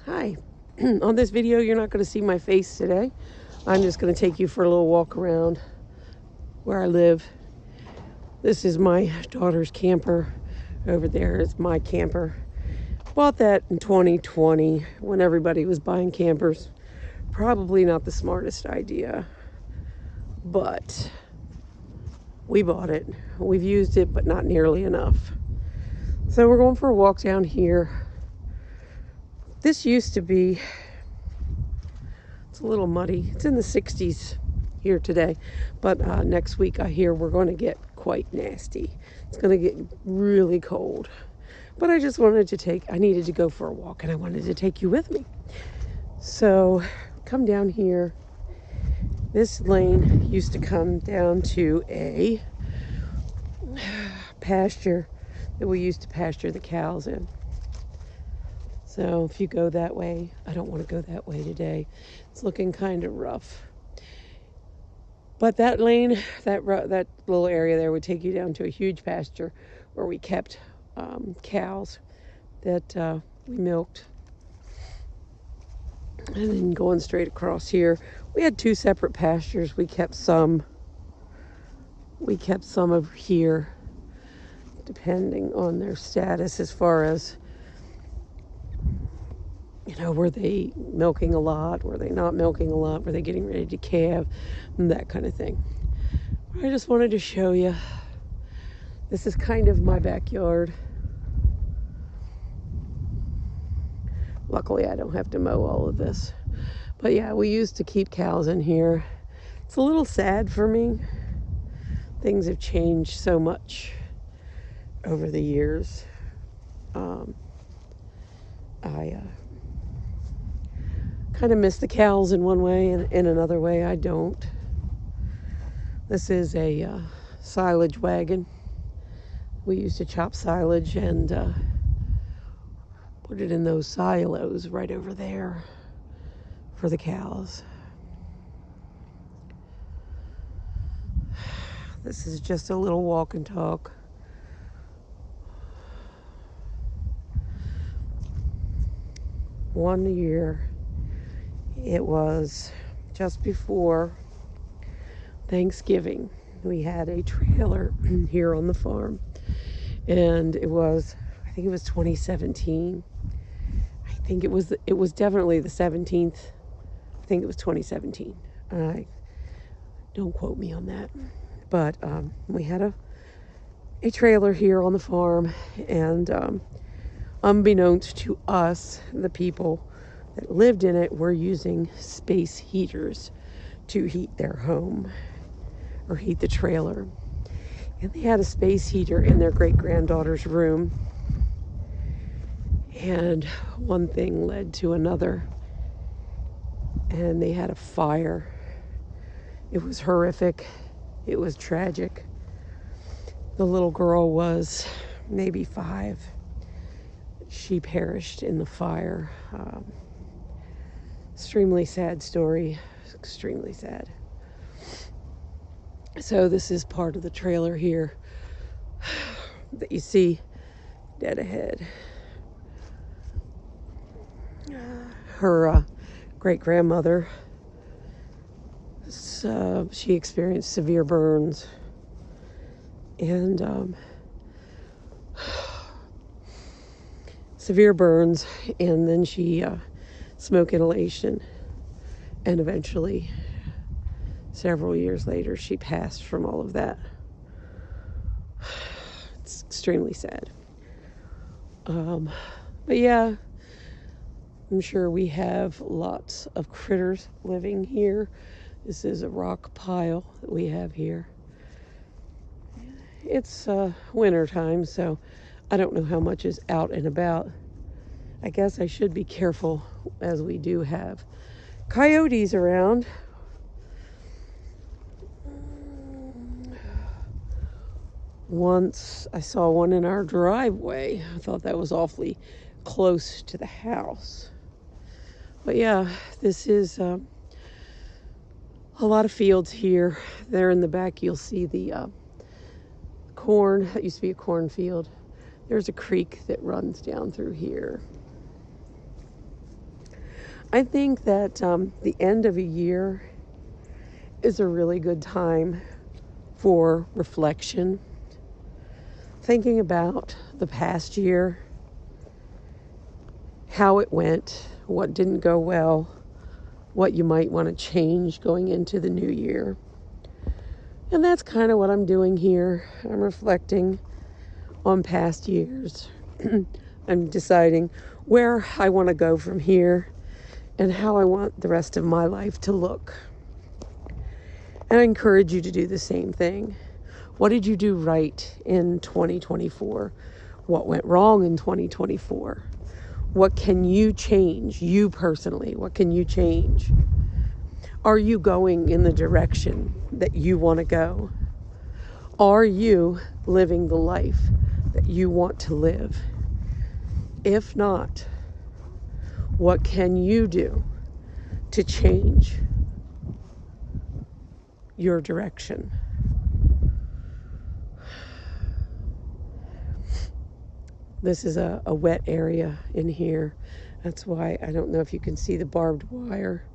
Hi. On this video, you're not going to see my face today. I'm just going to take you for a little walk around where I live. This is my daughter's camper. Over there is my camper. Bought that in 2020 when everybody was buying campers. Probably not the smartest idea, but we bought it. We've used it, but not nearly enough. So we're going for a walk down here. This used to be, it's a little muddy. It's in the 60s here today, but next week I hear we're going to get quite nasty. It's going to get really cold. But I just wanted to I needed to go for a walk, and I wanted to take you with me. So come down here. This lane used to come down to a pasture that we used to pasture the cows in. So if you go that way, I don't want to go that way today. It's looking kind of rough. But that lane, that little area there would take you down to a huge pasture where we kept cows that we milked. And then going straight across here, we had two separate pastures. We kept some over here, depending on their status as far as, were they milking a lot? Were they not milking a lot? Were they getting ready to calve? And that kind of thing. I just wanted to show you. This is kind of my backyard. Luckily, I don't have to mow all of this. But yeah, we used to keep cows in here. It's a little sad for me. Things have changed so much over the years. I kind of miss the cows in one way, and in another way I don't. This is a silage wagon. We used to chop silage and put it in those silos right over there for the cows. This is just a little walk and talk. One year, it was just before Thanksgiving, we had a trailer here on the farm, and I think it was 2017. I think it was definitely the 17th. I think it was 2017. Don't quote me on that. But we had a trailer here on the farm, and unbeknownst to us, the people that lived in it were using space heaters to heat their home or heat the trailer. And they had a space heater in their great-granddaughter's room. And one thing led to another. And they had a fire. It was horrific. It was tragic. The little girl was maybe 5. She perished in the fire. Extremely sad story. Extremely sad. So this is part of the trailer here that you see dead ahead. Her great-grandmother, she experienced severe burns, and then she smoke inhalation, and eventually, several years later, she passed from all of that. It's extremely sad. But yeah, I'm sure we have lots of critters living here. This is a rock pile that we have here. It's winter time, so I don't know how much is out and about. I guess I should be careful, as we do have coyotes around. Once I saw one in our driveway. I thought that was awfully close to the house. But yeah, this is a lot of fields here. There in the back, you'll see the corn. That used to be a cornfield. There's a creek that runs down through here. I think that the end of a year is a really good time for reflection, thinking about the past year, how it went, what didn't go well, what you might want to change going into the new year. And that's kind of what I'm doing here. I'm reflecting on past years. I'm deciding where I want to go from here and how I want the rest of my life to look. And I encourage you to do the same thing. What did you do right in 2024? What went wrong in 2024? What can you change, you personally? What can you change? Are you going in the direction that you want to go? Are you living the life that you want to live? If not, what can you do to change your direction? This is a wet area in here. That's why I don't know if you can see the barbed wire.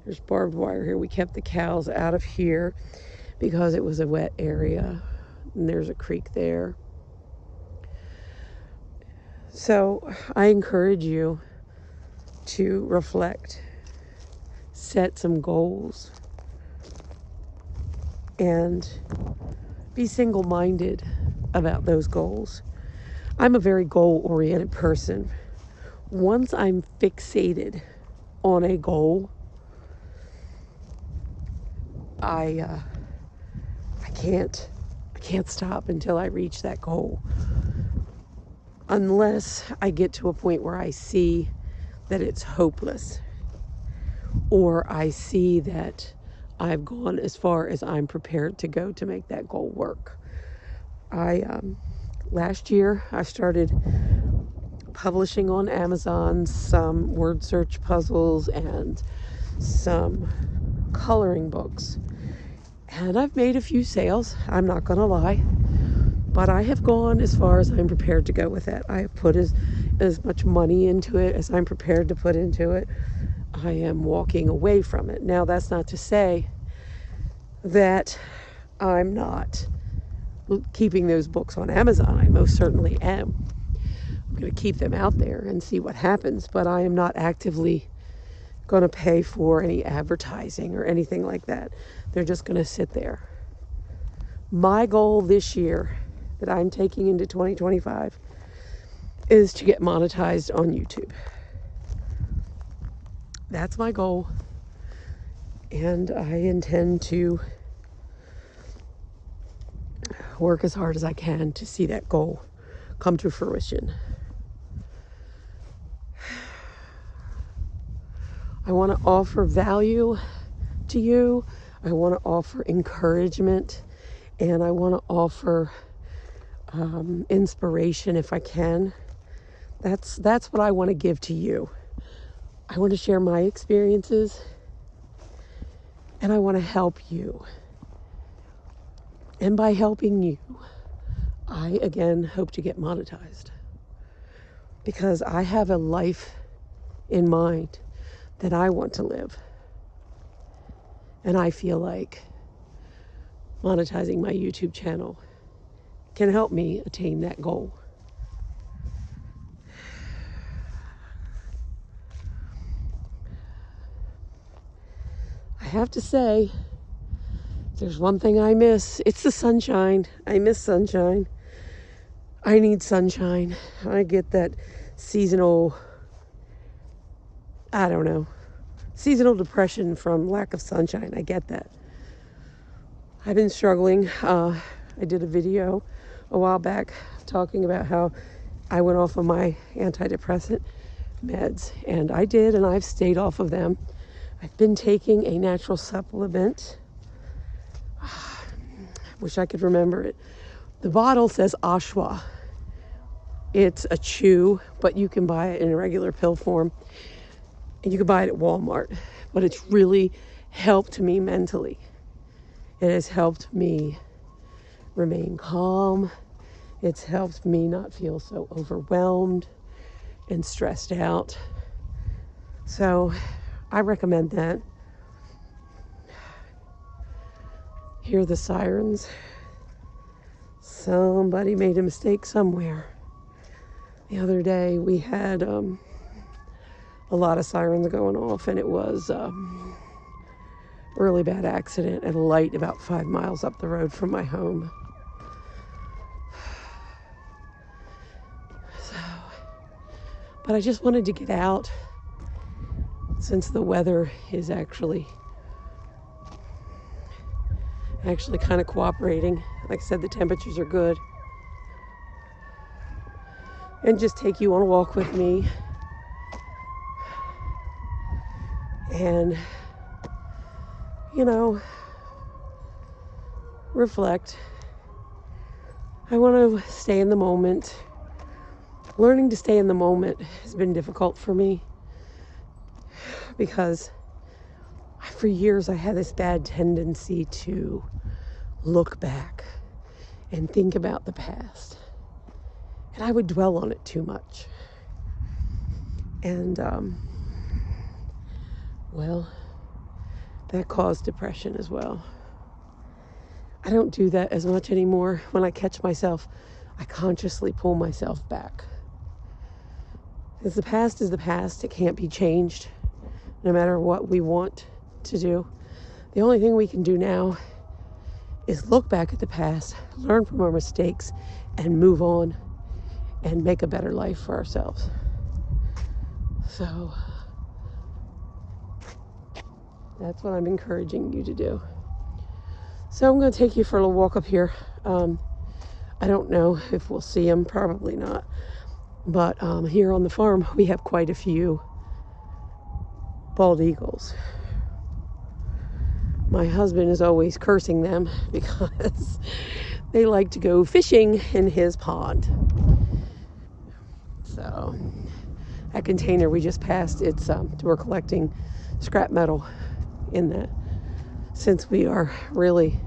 There's barbed wire here. We kept the cows out of here because it was a wet area. And there's a creek there. So I encourage you to reflect, set some goals, and be single-minded about those goals. I'm a very goal-oriented person. Once I'm fixated on a goal, I can't stop until I reach that goal. Unless I get to a point where I see that it's hopeless, or I see that I've gone as far as I'm prepared to go to make that goal work. Last year, I started publishing on Amazon some word search puzzles and some coloring books. And I've made a few sales, I'm not going to lie. But I have gone as far as I'm prepared to go with it. I have put as much money into it as I'm prepared to put into it. I am walking away from it. Now, that's not to say that I'm not keeping those books on Amazon. I most certainly am. I'm going to keep them out there and see what happens, but I am not actively going to pay for any advertising or anything like that. They're just going to sit there. My goal this year that I'm taking into 2025 is to get monetized on YouTube. That's my goal, and I intend to work as hard as I can to see that goal come to fruition. I want to offer value to you. I want to offer encouragement, and I want to offer inspiration if I can. That's what I want to give to you. I want to share my experiences, and I want to help you. And by helping you, I again hope to get monetized, because I have a life in mind that I want to live. And I feel like monetizing my YouTube channel can help me attain that goal. I have to say, if there's one thing I miss, it's the sunshine. I miss sunshine. I need sunshine. I get that seasonal depression from lack of sunshine. I get that. I've been struggling. I did a video a while back talking about how I went off of my antidepressant meds, and I did, and I've stayed off of them. I've been taking a natural supplement. Wish I could remember it. The bottle says Ashwa. It's a chew, but you can buy it in a regular pill form. And you can buy it at Walmart. But it's really helped me mentally. It has helped me remain calm. It's helped me not feel so overwhelmed and stressed out. So I recommend that. Hear the sirens. Somebody made a mistake somewhere. The other day we had a lot of sirens going off, and it was a really bad accident at a light about 5 miles up the road from my home. But I just wanted to get out since the weather is actually kind of cooperating. Like I said, the temperatures are good. And just take you on a walk with me. And, reflect. I want to stay in the moment. Learning to stay in the moment has been difficult for me because for years I had this bad tendency to look back and think about the past. And I would dwell on it too much. And, that caused depression as well. I don't do that as much anymore. When I catch myself, I consciously pull myself back. Because the past is the past. It can't be changed, no matter what we want to do. The only thing we can do now is look back at the past, learn from our mistakes, and move on and make a better life for ourselves. So that's what I'm encouraging you to do. So I'm going to take you for a little walk up here. I don't know if we'll see them, probably not. But here on the farm, we have quite a few bald eagles. My husband is always cursing them because they like to go fishing in his pond. So that container we just passed, we're collecting scrap metal in that. Since we are really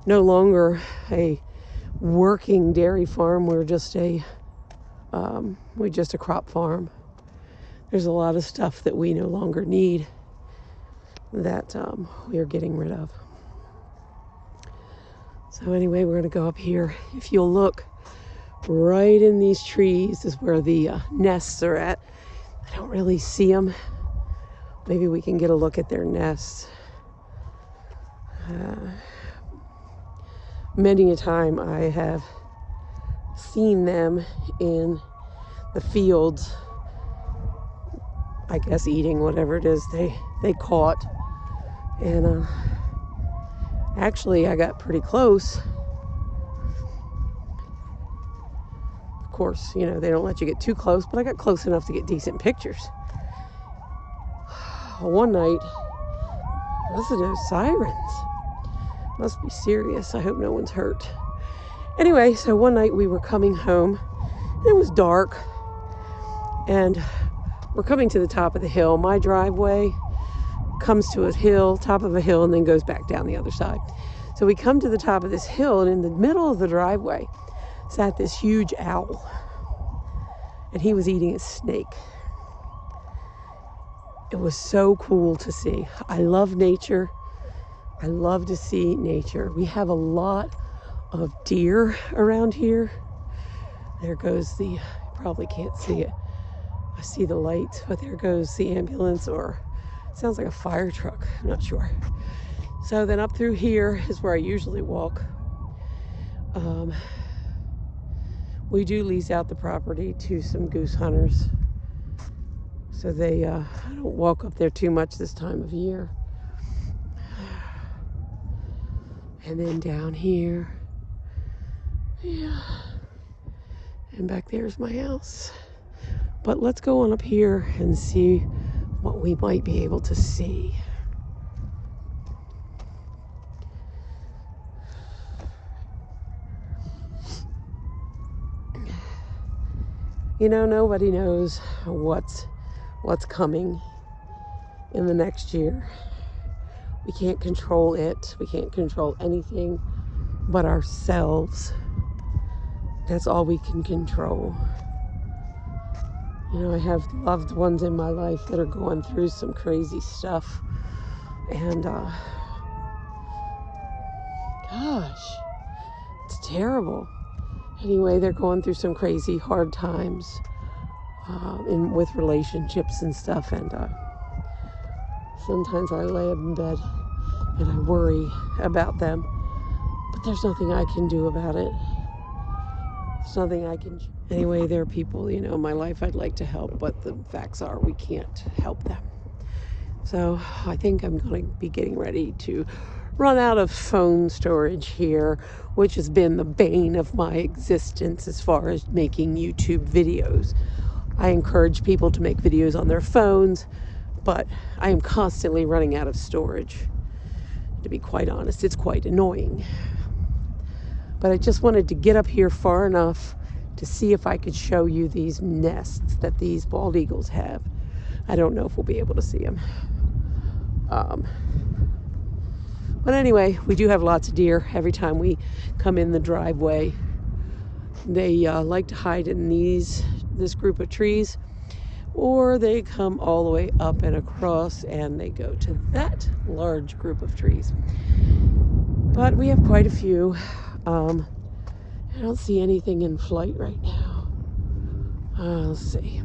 no longer a working dairy farm, we're just a crop farm. There's a lot of stuff that we no longer need that we are getting rid of. So anyway, we're going to go up here. If you'll look, right in these trees is where the nests are at. I don't really see them. Maybe we can get a look at their nests. Many a time I have seen them in the fields, I guess eating whatever it is they caught. And actually I got pretty close. Of course, they don't let you get too close, but I got close enough to get decent pictures. One night, listen to those sirens. Must be serious. I hope no one's hurt. Anyway, so one night we were coming home. It was dark. And we're coming to the top of the hill. My driveway comes to a hill, top of a hill, and then goes back down the other side. So we come to the top of this hill, and in the middle of the driveway sat this huge owl. And he was eating a snake. It was so cool to see. I love nature. I love to see nature. We have a lot of deer around here. There goes you probably can't see it. I see the lights, but there goes the ambulance, or it sounds like a fire truck. I'm not sure. So then up through here is where I usually walk. We do lease out the property to some goose hunters. So I don't walk up there too much this time of year. And then down here, yeah, and back there's my house. But let's go on up here and see what we might be able to see. Nobody knows what's coming in the next year. We can't control it. We can't control anything but ourselves. That's all we can control. You know, I have loved ones in my life that are going through some crazy stuff. And, gosh, it's terrible. Anyway, they're going through some crazy hard times with relationships and stuff. And sometimes I lay in bed and I worry about them. But there's nothing I can do about it. There's nothing I can... Anyway, there are people, you know, in my life I'd like to help, but the facts are we can't help them. So I think I'm going to be getting ready to run out of phone storage here, which has been the bane of my existence as far as making YouTube videos. I encourage people to make videos on their phones, but I am constantly running out of storage. To be quite honest, it's quite annoying. But I just wanted to get up here far enough to see if I could show you these nests that these bald eagles have. I don't know if we'll be able to see them. But anyway, we do have lots of deer. Every time we come in the driveway, they like to hide in this group of trees, or they come all the way up and across and they go to that large group of trees. But we have quite a few. I don't see anything in flight right now. Let's see.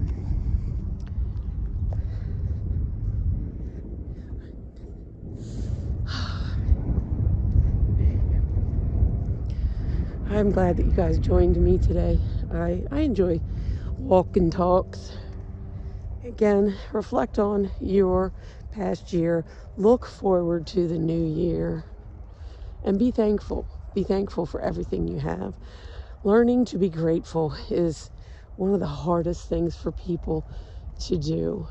I'm glad that you guys joined me today. I enjoy walk and talks. Again, reflect on your past year. Look forward to the new year. And be thankful. Be thankful for everything you have. Learning to be grateful is one of the hardest things for people to do.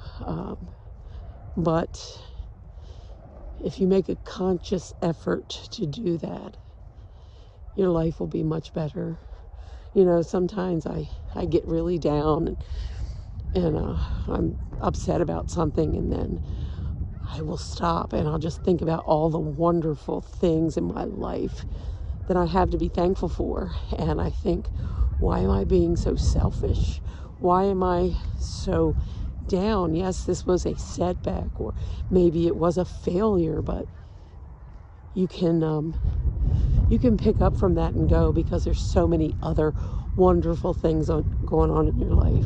But if you make a conscious effort to do that, your life will be much better. You know, sometimes I get really down and I'm upset about something, and then I will stop and I'll just think about all the wonderful things in my life that I have to be thankful for. And I think, why am I being so selfish? Why am I so down? Yes, this was a setback, or maybe it was a failure, but you can pick up from that and go, because there's so many other wonderful things going on in your life.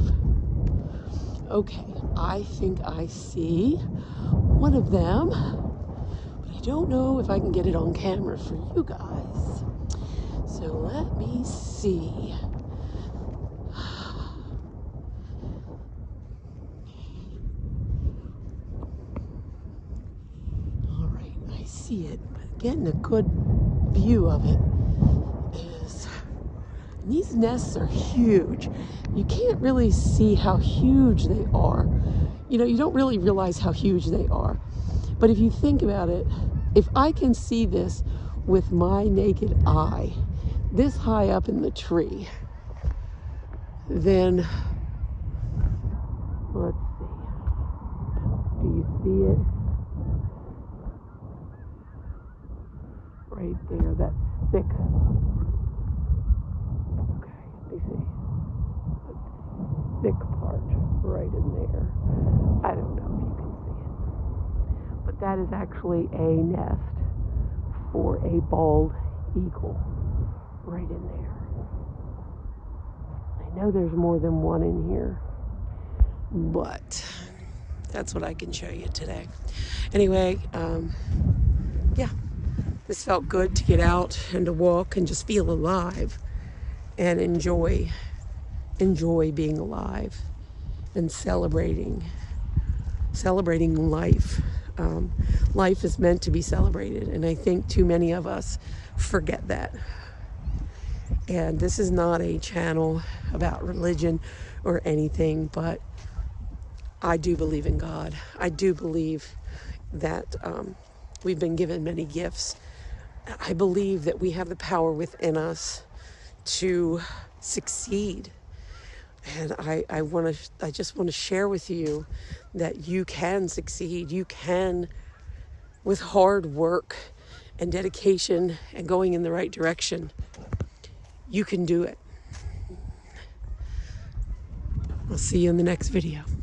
Okay, I think I see one of them, but I don't know if I can get it on camera for you guys. So let me see. All right, I see it, but getting a good view of it is, these nests are huge. You can't really see how huge they are. You know, you don't really realize how huge they are. But if you think about it, if I can see this with my naked eye, this high up in the tree, then let's see. Do you see it? Right there, that thick. Okay, let me see. Thick part right in there. I don't know if you can see it. But that is actually a nest for a bald eagle right in there. I know there's more than one in here, but that's what I can show you today. Anyway, yeah, this felt good to get out and to walk and just feel alive and enjoy being alive and celebrating life. Life is meant to be celebrated, and I think too many of us forget that. And this is not a channel about religion or anything, but I do believe in God. I do believe that we've been given many gifts. I believe that we have the power within us to succeed. And I just want to share with you that you can succeed. You can, with hard work and dedication and going in the right direction, you can do it. I'll see you in the next video.